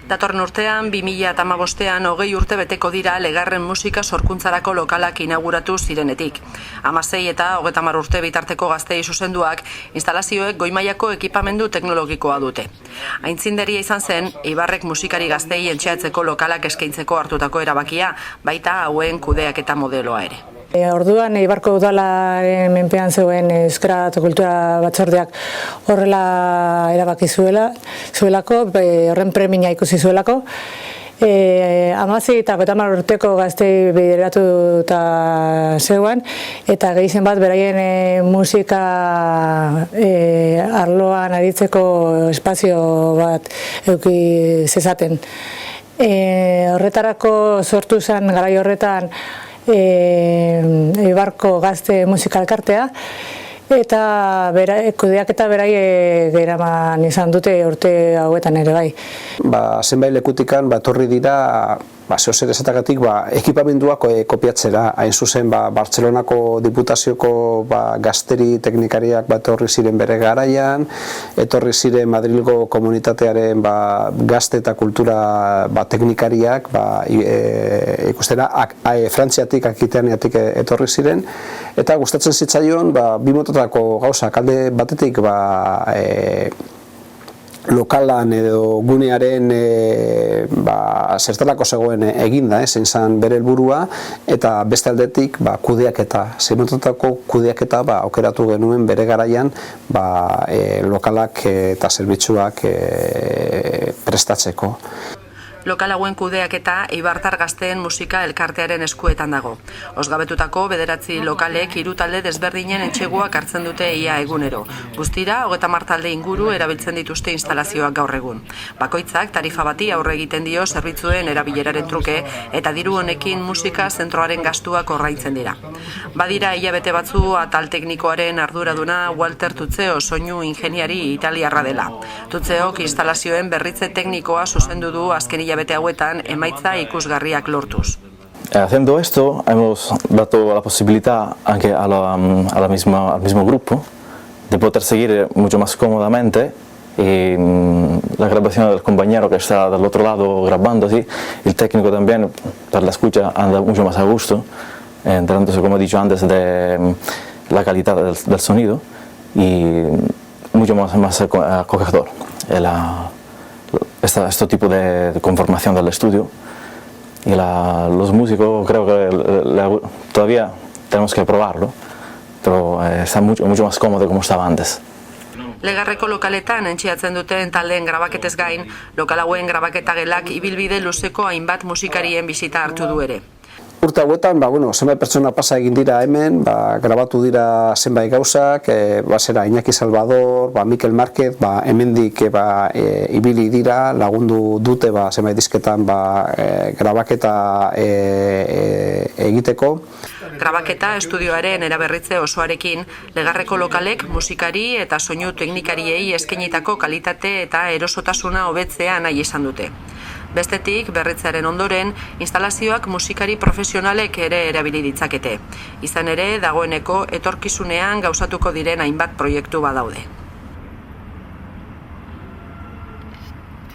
Datorren urtean, 2015ean 20 urte beteko dira Legarren musika sorkuntzarako lokalak inauguratu zirenetik. 16 eta 30 urte bitarteko gaztei zuzenduak, instalazioek goi-mailako ekipamendu teknologikoa dute. Aitzindaria izan zen, Eibarrek musikari gaztei entxeatzeko lokalak eskaintzeko hartutako erabakia, baita hauen kudeaketa modeloa ere. Orduan Eibarko udalaren menpean zegoen Euskara eta Kultura Batzordeak horrela erabaki zuelako, horren premia ikusi zuelako. 16 eta 30 urteko gaztei bideratuta zegoen, eta gehien bat beraien musika arloan aritzeko espazio bat eduki zezaten. Horretarako sortu zen garai horretan Eibarko gazte musika elkartea, eta kudeaketa beraiek eraman izan dute urte hauetan ere bai. Zenbait lekutikan etorri dira zeozer esatagatik ekipamenduak kopiatzera. Hain zuzen Bartzelonako Diputazioko gazteri teknikariak etorri ziren bere garaian, etorri ziren Madrilgo komunitatearen gazte eta kultura teknikariak ikustera Frantziatik, Akitaniatik etorri ziren, eta gustatzen zitzaion bi motatako gauzak. Alde batetik lokalan edo gunearen zertarako zegoen eginda, zein zen bere helburua, eta beste aldetik kudeaketa, zeinotatako kudeaketa aukeratu genuen bere garaian lokalak eta zerbitzuak prestatzeko. Lokal hauen kudeaketa Eibartar Gazteen Musika Elkartearen eskuetan dago. Osgabetutako 9 lokalek 3 talde desberdinen entseguak hartzen dute ia egunero. Guztira, 30 talde inguru erabiltzen dituzte instalazioak gaur egun. Bakoitzak tarifa bati aurre egiten dio zerbitzuen erabileraren truke, eta diru honekin musika zentroaren gastuak ordaintzen dira. Badira hilabete batzu atal teknikoaren arduraduna Walter Tutzeo soinu ingeniari italiarra dela. Tutzeok instalazioen berritze teknikoa zuzendu du azken hilabete hauetan emaitza ikusgarriak lortuz. Haciendo esto, hemos dado la posibilidad anche al mismo grupo de poder seguir mucho más cómodamente, y la grabación del compañero que está del otro lado grabando, así, el técnico también, para la escucha, anda mucho más a gusto, tratándose, como he dicho antes, de la calidad del sonido y mucho más acogedor. Este tipo de conformación del estudio, y los músicos creo que todavía tenemos que probarlo, pero está mucho más cómodo como estaba antes. Legarreko lokaletan entxeatzen duten taldeen grabaketez gain, lokal hauen grabaketa gelak ibilbide luzeko hainbat musikarien bisita hartu du ere. Urte hauetan, zenbait pertsona pasa egin dira hemen, grabatu dira zenbait gauzak, zera Iñaki Salvador, Mikel Márquez, hemendik ibili dira, lagundu dute zenbait disketan grabaketa egiteko. Grabaketa estudioaren eraberritze osoarekin, Legarreko lokalek musikari eta soinu teknikariei eskainitako kalitate eta erosotasuna hobetzea nahi izan dute. Bestetik, berritzearen ondoren, instalazioak musikari profesionalek ere erabili ditzakete. Izan ere, dagoeneko etorkizunean gauzatuko diren hainbat proiektu badaude.